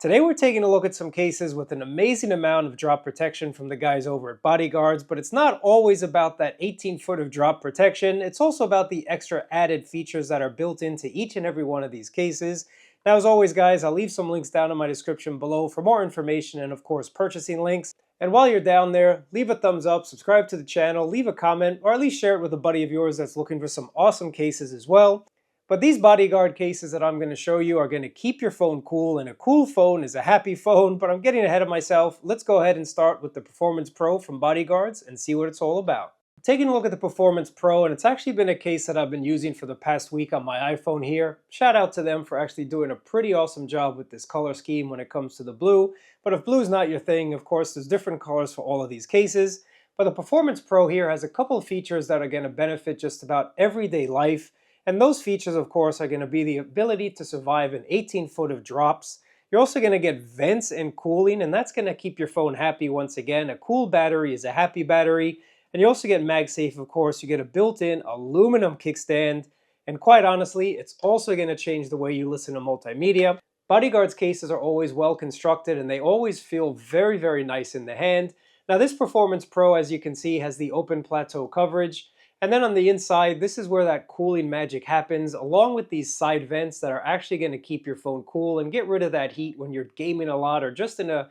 Today we're taking a look at some cases with an amazing amount of drop protection from the guys over at BodyGuardz, but it's not always about that 18-foot of drop protection. It's also about the extra added features that are built into each and every one of these cases. Now, as always, guys, I'll leave some links down in my description below for more information and, of course, purchasing links. And while you're down there, leave a thumbs up, subscribe to the channel, leave a comment, or at least share it with a buddy of yours that's looking for some awesome cases as well. But these BodyGuard cases that I'm going to show you are going to keep your phone cool, and a cool phone is a happy phone, but I'm getting ahead of myself. Let's go ahead and start with the Performace Pro from BodyGuardz and see what it's all about. Taking a look at the Performace Pro, and it's actually been a case that I've been using for the past week on my iPhone here. Shout out to them for actually doing a pretty awesome job with this color scheme when it comes to the blue. But if blue is not your thing, of course, there's different colors for all of these cases. But the Performace Pro here has a couple of features that are going to benefit just about everyday life. And those features, of course, are going to be the ability to survive an 18-foot of drops. You're also going to get vents and cooling, and that's going to keep your phone happy once again. A cool battery is a happy battery. And you also get MagSafe, of course. You get a built-in aluminum kickstand. And quite honestly, it's also going to change the way you listen to multimedia. BodyGuardz cases are always well constructed, and they always feel very, very nice in the hand. Now, this Performace Pro, as you can see, has the open plateau coverage. And then on the inside, this is where that cooling magic happens, along with these side vents that are actually going to keep your phone cool and get rid of that heat when you're gaming a lot or just in a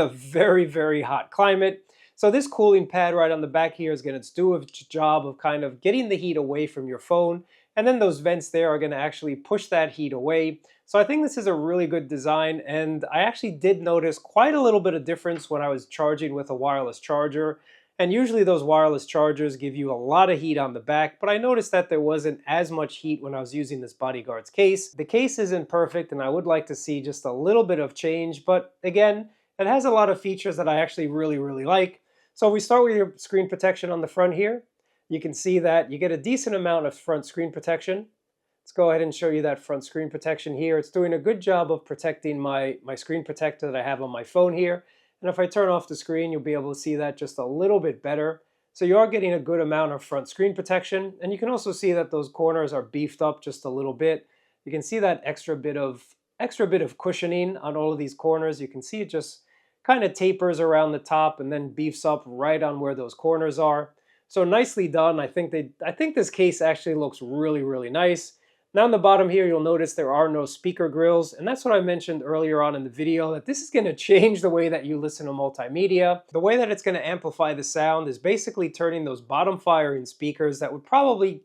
very, very hot climate. So this cooling pad right on the back here is going to do a job of kind of getting the heat away from your phone. And then those vents there are going to actually push that heat away. So I think this is a really good design, and I actually did notice quite a little bit of difference when I was charging with a wireless charger. And usually those wireless chargers give you a lot of heat on the back, but I noticed that there wasn't as much heat when I was using this BodyGuardz case. The case isn't perfect, and I would like to see just a little bit of change, but again, it has a lot of features that I actually really like. So we start with your screen protection on the front here. You can see that you get a decent amount of front screen protection. Let's go ahead and show you that front screen protection here. It's doing a good job of protecting my screen protector that I have on my phone here. And if I turn off the screen, you'll be able to see that just a little bit better. So you are getting a good amount of front screen protection. And you can also see that those corners are beefed up just a little bit. You can see that extra bit of cushioning on all of these corners. You can see it just kind of tapers around the top and then beefs up right on where those corners are. So nicely done. I think this case actually looks really nice. Now on the bottom here, you'll notice there are no speaker grills, and that's what I mentioned earlier on in the video, that this is going to change the way that you listen to multimedia. The way that it's going to amplify the sound is basically turning those bottom firing speakers that would probably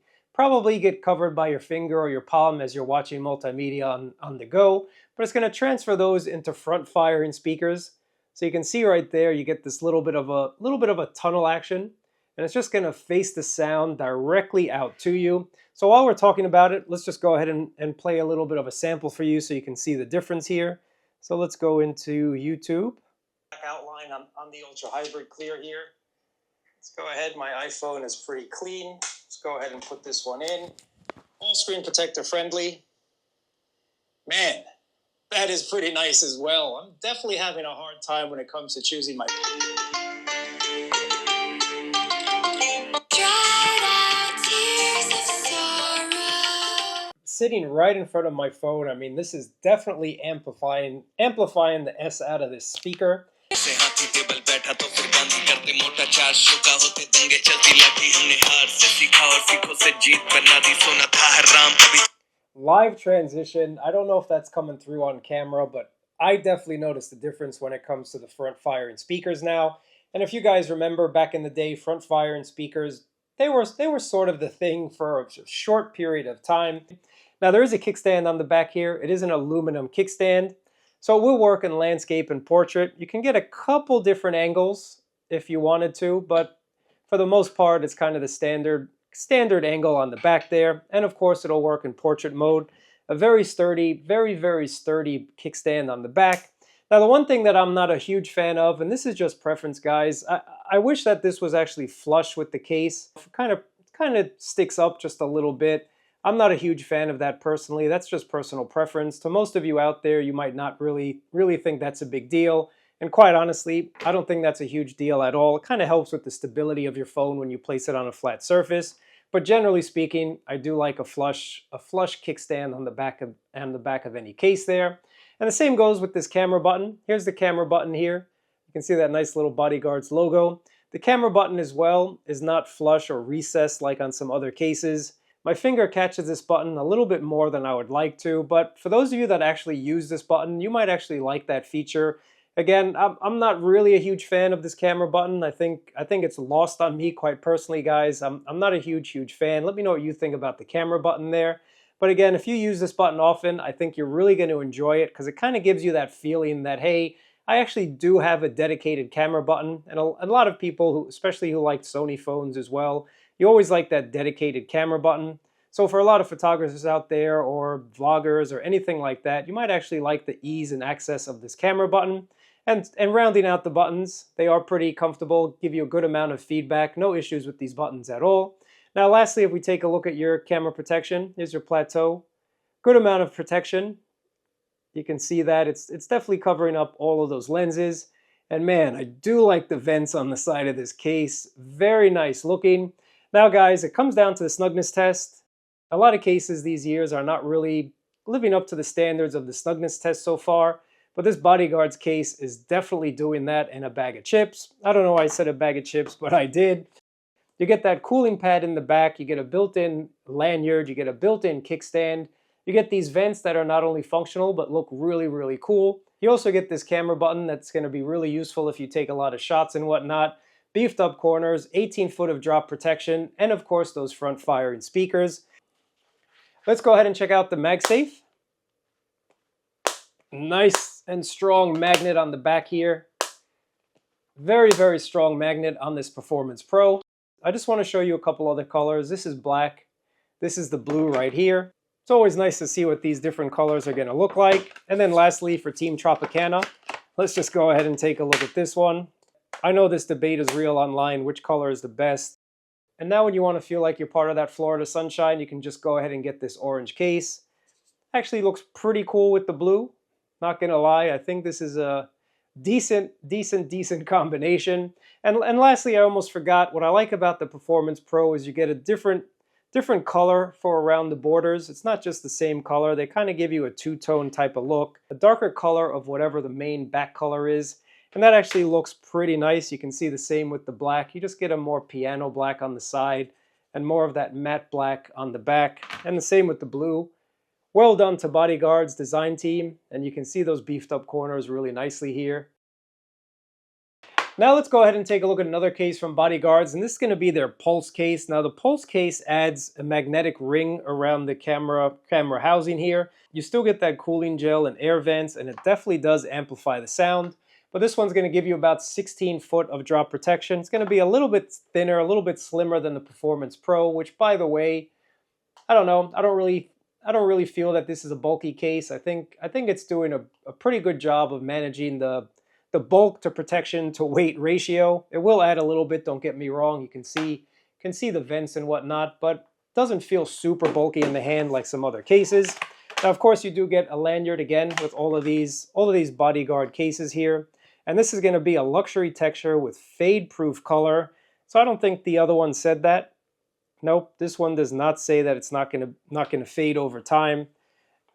get covered by your finger or your palm as you're watching multimedia on the go, but it's going to transfer those into front firing speakers. So you can see right there, you get this little bit of a tunnel action. And it's just going to face the sound directly out to you. So while we're talking about it, let's just go ahead and play a little bit of a sample for you so you can see the difference here. So let's go into YouTube. Outline on the Ultra Hybrid Clear here. Let's go ahead. My iPhone is pretty clean. Let's go ahead and put this one in. All screen protector friendly. Man, that is pretty nice as well. I'm definitely having a hard time when it comes to choosing my... Sitting right in front of my phone, I mean, this is definitely amplifying the S out of this speaker. Live transition, I don't know if that's coming through on camera, but I definitely noticed the difference when it comes to the front firing speakers now. And if you guys remember back in the day, front firing speakers, they were sort of the thing for a short period of time. Now there is a kickstand on the back here. It is an aluminum kickstand. So it will work in landscape and portrait. You can get a couple different angles if you wanted to, but for the most part, it's kind of the standard angle on the back there. And of course, it'll work in portrait mode. A very sturdy, very sturdy kickstand on the back. Now the one thing that I'm not a huge fan of, and this is just preference, guys, I wish that this was actually flush with the case. It kind of sticks up just a little bit. I'm not a huge fan of that personally. That's just personal preference. To most of you out there, you might not really think that's a big deal. And quite honestly, I don't think that's a huge deal at all. It kind of helps with the stability of your phone when you place it on a flat surface. But generally speaking, I do like a flush kickstand on the back of any case there. And the same goes with this camera button. Here's the camera button here. You can see that nice little BodyGuardz logo. The camera button as well is not flush or recessed like on some other cases. My finger catches this button a little bit more than I would like to, but for those of you that actually use this button, you might actually like that feature. Again, I'm not really a huge fan of this camera button. I think it's lost on me quite personally, guys. I'm not a huge fan. Let me know what you think about the camera button there. But again, if you use this button often, I think you're really going to enjoy it because it kind of gives you that feeling that, hey, I actually do have a dedicated camera button. And a lot of people, especially who like Sony phones as well, you always like that dedicated camera button. So for a lot of photographers out there or vloggers or anything like that, you might actually like the ease and access of this camera button. And rounding out the buttons, they are pretty comfortable, give you a good amount of feedback, no issues with these buttons at all. Now lastly, if we take a look at your camera protection, here's your plateau. Good amount of protection. You can see that it's definitely covering up all of those lenses. And man, I do like the vents on the side of this case. Very nice looking. Now guys, it comes down to the snugness test. A lot of cases these years are not really living up to the standards of the snugness test so far, but this BodyGuardz case is definitely doing that in a bag of chips. I don't know why I said a bag of chips, but I did. You get that cooling pad in the back, you get a built-in lanyard, you get a built-in kickstand, you get these vents that are not only functional but look really cool. You also get this camera button that's going to be really useful if you take a lot of shots and whatnot. Beefed up corners, 18 foot of drop protection, and of course those front firing speakers. Let's go ahead and check out the MagSafe. Nice and strong magnet on the back here. Very strong magnet on this Performace Pro. I just want to show you a couple other colors. This is black. This is the blue right here. It's always nice to see what these different colors are going to look like. And then lastly, for Team Tropicana, let's just go ahead and take a look at this one. I know this debate is real online, which color is the best. And now when you want to feel like you're part of that Florida sunshine, you can just go ahead and get this orange case. Actually looks pretty cool with the blue. Not gonna lie, I think this is a decent combination. And lastly, I almost forgot, what I like about the Performace Pro is you get a different color for around the borders. It's not just the same color. They kind of give you a two-tone type of look. A darker color of whatever the main back color is. And that actually looks pretty nice. You can see the same with the black. You just get a more piano black on the side and more of that matte black on the back. And the same with the blue. Well done to BodyGuardz design team. And you can see those beefed up corners really nicely here. Now let's go ahead and take a look at another case from BodyGuardz, and this is going to be their Pulse case. Now the Pulse case adds a magnetic ring around the camera housing here. You still get that cooling gel and air vents, and it definitely does amplify the sound. But this one's going to give you about 16 foot of drop protection. It's going to be a little bit thinner, a little bit slimmer than the Performace Pro, which, by the way, I don't know. I don't really feel that this is a bulky case. I think it's doing a pretty good job of managing the bulk to protection to weight ratio. It will add a little bit, don't get me wrong. You can see the vents and whatnot, but it doesn't feel super bulky in the hand like some other cases. Now, of course, you do get a lanyard again with all of these BodyGuardz cases here. And this is going to be a luxury texture with fade-proof color. So I don't think the other one said that. Nope, this one does not say that it's not going to fade over time.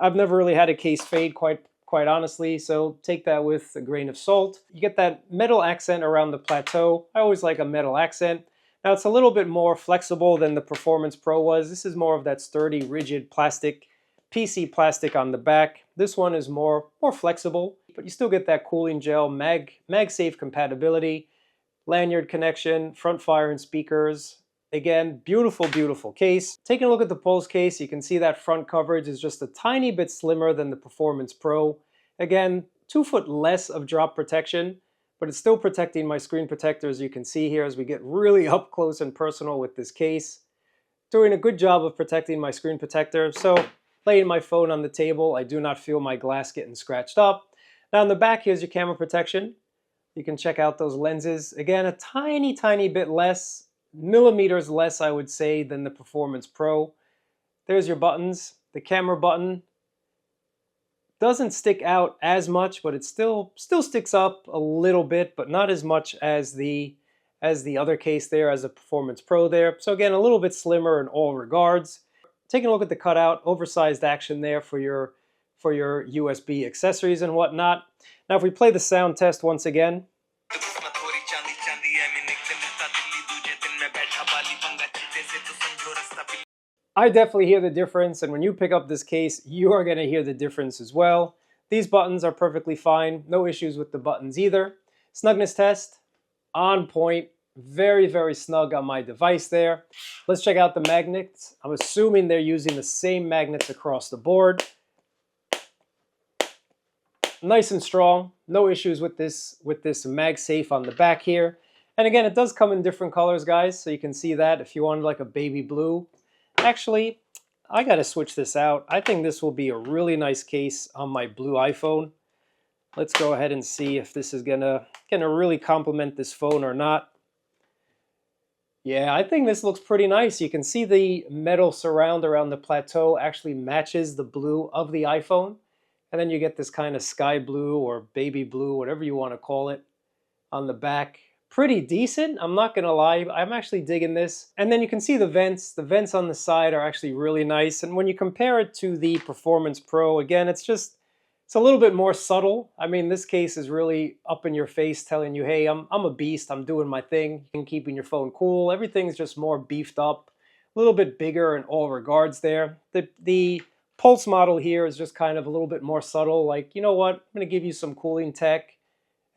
I've never really had a case fade quite honestly, so take that with a grain of salt. You get that metal accent around the plateau. I always like a metal accent. Now it's a little bit more flexible than the Performace Pro was. This is more of that sturdy, rigid plastic, PC plastic on the back. This one is more flexible, but you still get that cooling gel, MagSafe compatibility, lanyard connection, front firing speakers. Again, beautiful case. Taking a look at the Pulse case, you can see that front coverage is just a tiny bit slimmer than the Performace Pro. Again, 2 foot less of drop protection, but it's still protecting my screen protector, as you can see here as we get really up close and personal with this case. Doing a good job of protecting my screen protector. So laying my phone on the table, I do not feel my glass getting scratched up. Now in the back, here's your camera protection. You can check out those lenses. Again, a tiny bit less, millimeters less, I would say, than the Performace Pro. There's your buttons. The camera button doesn't stick out as much, but it still sticks up a little bit, but not as much as the other case there, as the Performace Pro there. So again, a little bit slimmer in all regards. Taking a look at the cutout, oversized action there for your for your USB accessories and whatnot. Now if we play the sound test once again, I definitely hear the difference, and when you pick up this case, you are going to hear the difference as well. These buttons are perfectly fine, no issues with the buttons either. Snugness test, on point, very, very snug on my device there. Let's check out the magnets. I'm assuming they're using the same magnets across the board. Nice and strong, no issues with this MagSafe on the back here. And again, it does come in different colors, guys, so you can see that if you wanted like a baby blue. Actually, I gotta switch this out. I think this will be a really nice case on my blue iPhone. Let's go ahead and see if this is gonna really complement this phone or not. Yeah, I think this looks pretty nice. You can see the metal surround around the plateau actually matches the blue of the iPhone. And then you get this kind of sky blue or baby blue, whatever you want to call it, on the back. Pretty decent, I'm not gonna lie. I'm actually digging this. And then you can see the vents. The vents on the side are actually really nice. And when you compare it to the Performace Pro, again, it's a little bit more subtle. I mean, this case is really up in your face telling you, hey, I'm a beast, I'm doing my thing, and keeping your phone cool. Everything's just more beefed up, a little bit bigger in all regards there. The Pulse model here is just kind of a little bit more subtle, like, you know what, I'm gonna give you some cooling tech,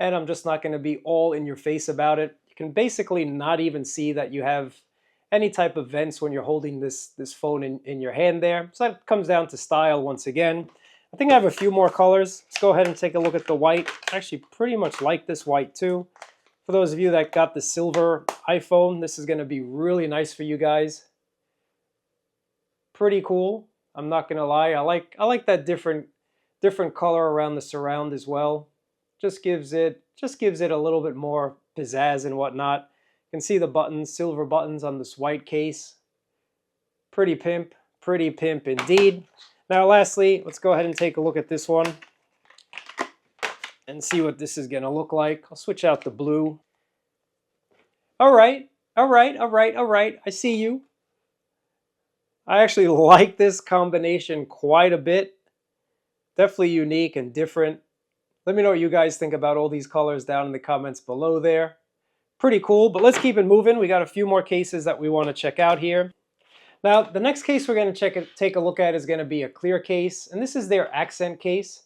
and I'm just not gonna be all in your face about it. You can basically not even see that you have any type of vents when you're holding this phone in your hand there. So that comes down to style once again. I think I have a few more colors. Let's go ahead and take a look at the white. I actually pretty much like this white too. For those of you that got the silver iPhone, this is gonna be really nice for you guys. Pretty cool. I'm not gonna lie, I like that different color around the surround as well. Just gives it a little bit more pizzazz and whatnot. You can see the buttons, silver buttons on this white case. Pretty pimp indeed. Now lastly, let's go ahead and take a look at this one and see what this is gonna look like. I'll switch out the blue. All right, I see you. I actually like this combination quite a bit. Definitely unique and different. Let me know what you guys think about all these colors down in the comments below there. Pretty cool, but let's keep it moving. We got a few more cases that we want to check out here. Now, the next case we're going to take a look at is going to be a clear case, and this is their accent case.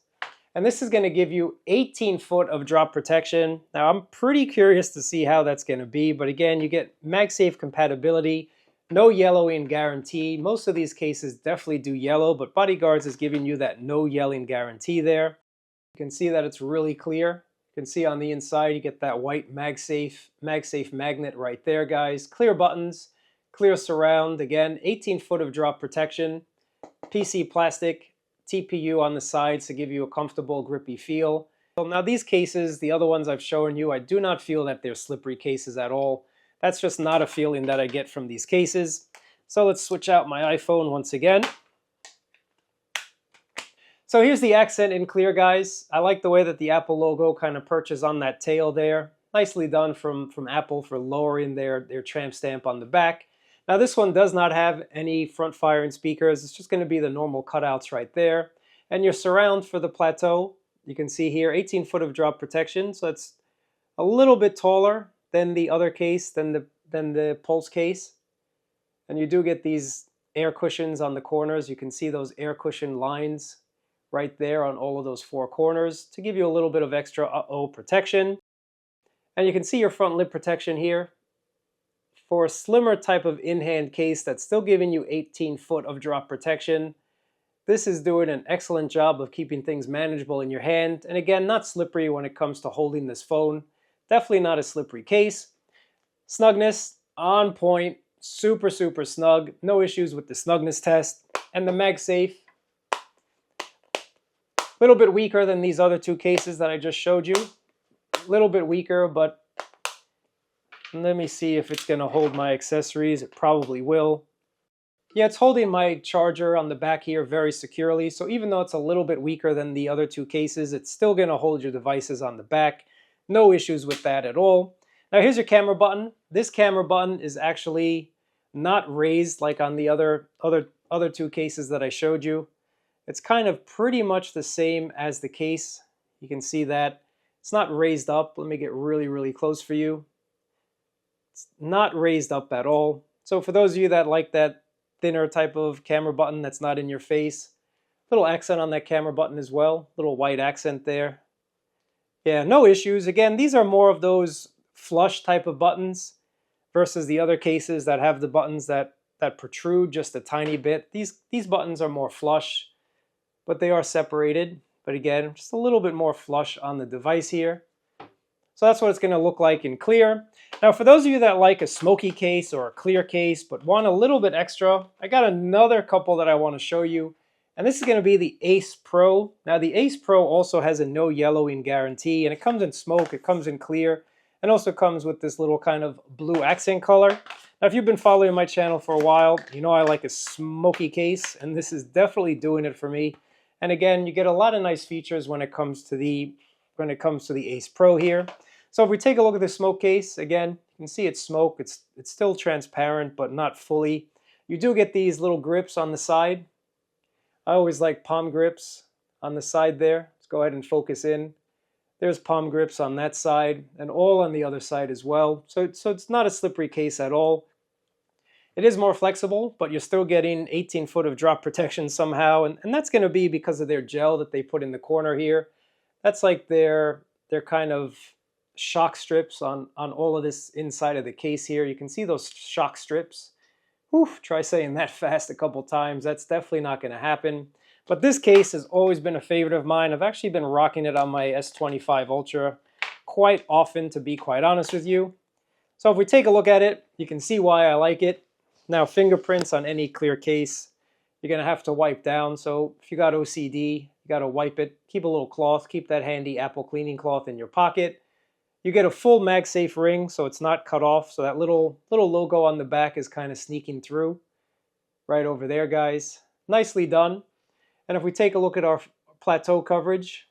And this is going to give you 18 foot of drop protection. Now, I'm pretty curious to see how that's going to be, but again, you get MagSafe compatibility. No yellowing guarantee. Most of these cases definitely do yellow, but BodyGuards is giving you that no yelling guarantee there. You can see that it's really clear. You can see on the inside you get that white MagSafe magnet right there, guys. Clear buttons, clear surround. Again, 18 foot of drop protection. PC plastic, TPU on the sides to give you a comfortable, grippy feel. So now these cases, the other ones I've shown you, I do not feel that they're slippery cases at all. That's just not a feeling that I get from these cases. So let's switch out my iPhone once again. So here's the accent in clear, guys. I like the way that the Apple logo kind of perches on that tail there. Nicely done from Apple for lowering their tramp stamp on the back. Now this one does not have any front firing speakers. It's just going to be the normal cutouts right there. And your surround for the plateau, you can see here 18 foot of drop protection. So it's a little bit taller than the other case, than the Pulse case. And you do get these air cushions on the corners. You can see those air cushion lines right there on all of those four corners to give you a little bit of extra protection. And you can see your front lip protection here. For a slimmer type of in-hand case that's still giving you 18 foot of drop protection, this is doing an excellent job of keeping things manageable in your hand. And again, not slippery when it comes to holding this phone. Definitely not a slippery case. Snugness, on point, super snug. No issues with the snugness test. And the MagSafe, a little bit weaker than these other two cases that I just showed you. A little bit weaker, but let me see if it's gonna hold my accessories. It probably will. Yeah, it's holding my charger on the back here very securely. So even though it's a little bit weaker than the other two cases, it's still gonna hold your devices on the back. No issues with that at all. Now here's your camera button. This camera button is actually not raised like on the other two cases that I showed you. It's kind of pretty much the same as the case. You can see that it's not raised up. Let me get really, really close for you. It's not raised up at all. So for those of you that like that thinner type of camera button that's not in your face, little accent on that camera button as well, little white accent there. Yeah, no issues. Again, these are more of those flush type of buttons versus the other cases that have the buttons that protrude just a tiny bit. These buttons are more flush, but they are separated. But again, just a little bit more flush on the device here. So that's what it's going to look like in clear. Now for those of you that like a smoky case or a clear case but want a little bit extra, I got another couple that I want to show you. And this is going to be the Ace Pro. Now the Ace Pro also has a no yellowing guarantee, and it comes in smoke, it comes in clear, and also comes with this little kind of blue accent color. Now if you've been following my channel for a while, you know I like a smoky case, and this is definitely doing it for me. And again, you get a lot of nice features when it comes to the Ace Pro here. So if we take a look at the smoke case, again, you can see it's smoke. It's still transparent, but not fully. You do get these little grips on the side. I always like palm grips on the side there. Let's go ahead and focus in. There's palm grips on that side and all on the other side as well. So it's not a slippery case at all. It is more flexible, but you're still getting 18 foot of drop protection somehow. And that's going to be because of their gel that they put in the corner here. That's like their kind of shock strips on all of this inside of the case here. You can see those shock strips. Oof, try saying that fast a couple times. That's definitely not going to happen. But this case has always been a favorite of mine. I've actually been rocking it on my S25 Ultra quite often, to be quite honest with you. So if we take a look at it, you can see why I like it. Now, fingerprints on any clear case, you're going to have to wipe down. So if you got OCD, you got to wipe it. Keep a little cloth. Keep that handy Apple cleaning cloth in your pocket. You get a full MagSafe ring, so it's not cut off. So that little logo on the back is kind of sneaking through right over there, guys. Nicely done. And if we take a look at our plateau coverage,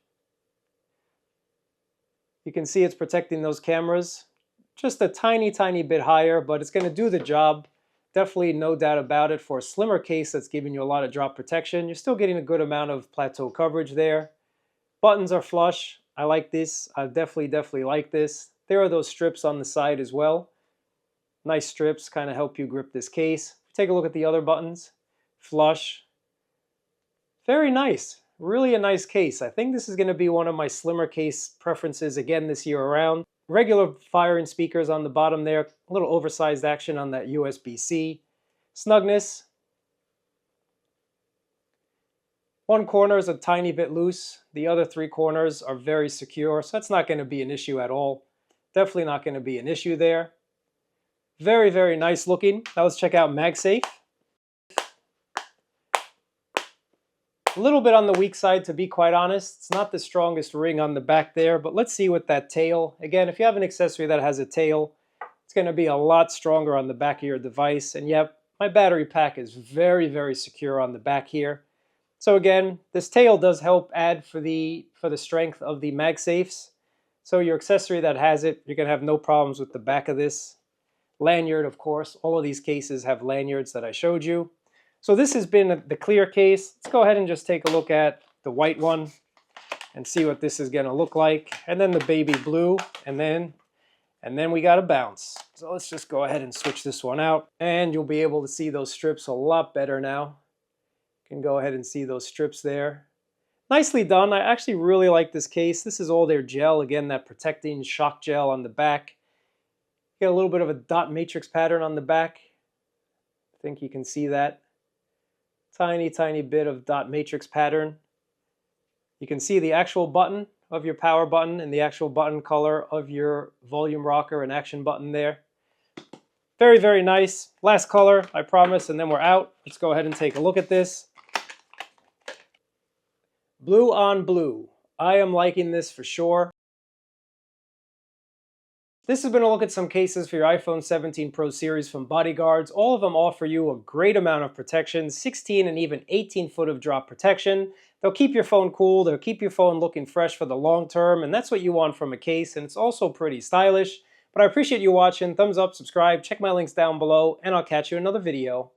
you can see it's protecting those cameras just a tiny, tiny bit higher, but it's going to do the job. Definitely no doubt about it. For a slimmer case that's giving you a lot of drop protection, you're still getting a good amount of plateau coverage there. Buttons are flush. I like this. I definitely like this. There are those strips on the side as well. Nice strips, kind of help you grip this case. Take a look at the other buttons. Flush. Very nice. Really a nice case. I think this is going to be one of my slimmer case preferences again this year around. Regular firing speakers on the bottom there. A little oversized action on that USB-C. Snugness. One corner is a tiny bit loose. The other three corners are very secure, so that's not going to be an issue at all. Definitely not going to be an issue there. Very, very nice looking. Now let's check out MagSafe. A little bit on the weak side, to be quite honest. It's not the strongest ring on the back there, but let's see with that tail. Again, if you have an accessory that has a tail, it's going to be a lot stronger on the back of your device. And yep, my battery pack is very, very secure on the back here. So again, this tail does help add for the strength of the MagSafes. So your accessory that has it, you're going to have no problems with the back of this. Lanyard, of course. All of these cases have lanyards that I showed you. So this has been the clear case. Let's go ahead and just take a look at the white one and see what this is going to look like. And then the baby blue, and then we got a bounce. So let's just go ahead and switch this one out, and you'll be able to see those strips a lot better now. You can go ahead and see those strips there. Nicely done. I actually really like this case. This is all their gel. Again, that protecting shock gel on the back. Get a little bit of a dot matrix pattern on the back. I think you can see that. Tiny, tiny bit of dot matrix pattern. You can see the actual button of your power button and the actual button color of your volume rocker and action button there. Very, very nice. Last color, I promise, and then we're out. Let's go ahead and take a look at this. Blue on blue. I am liking this for sure. This has been a look at some cases for your iPhone 17 Pro series from BodyGuards. All of them offer you a great amount of protection, 16 and even 18 foot of drop protection. They'll keep your phone cool, they'll keep your phone looking fresh for the long term, and that's what you want from a case, and it's also pretty stylish. But I appreciate you watching. Thumbs up, subscribe, check my links down below, and I'll catch you in another video.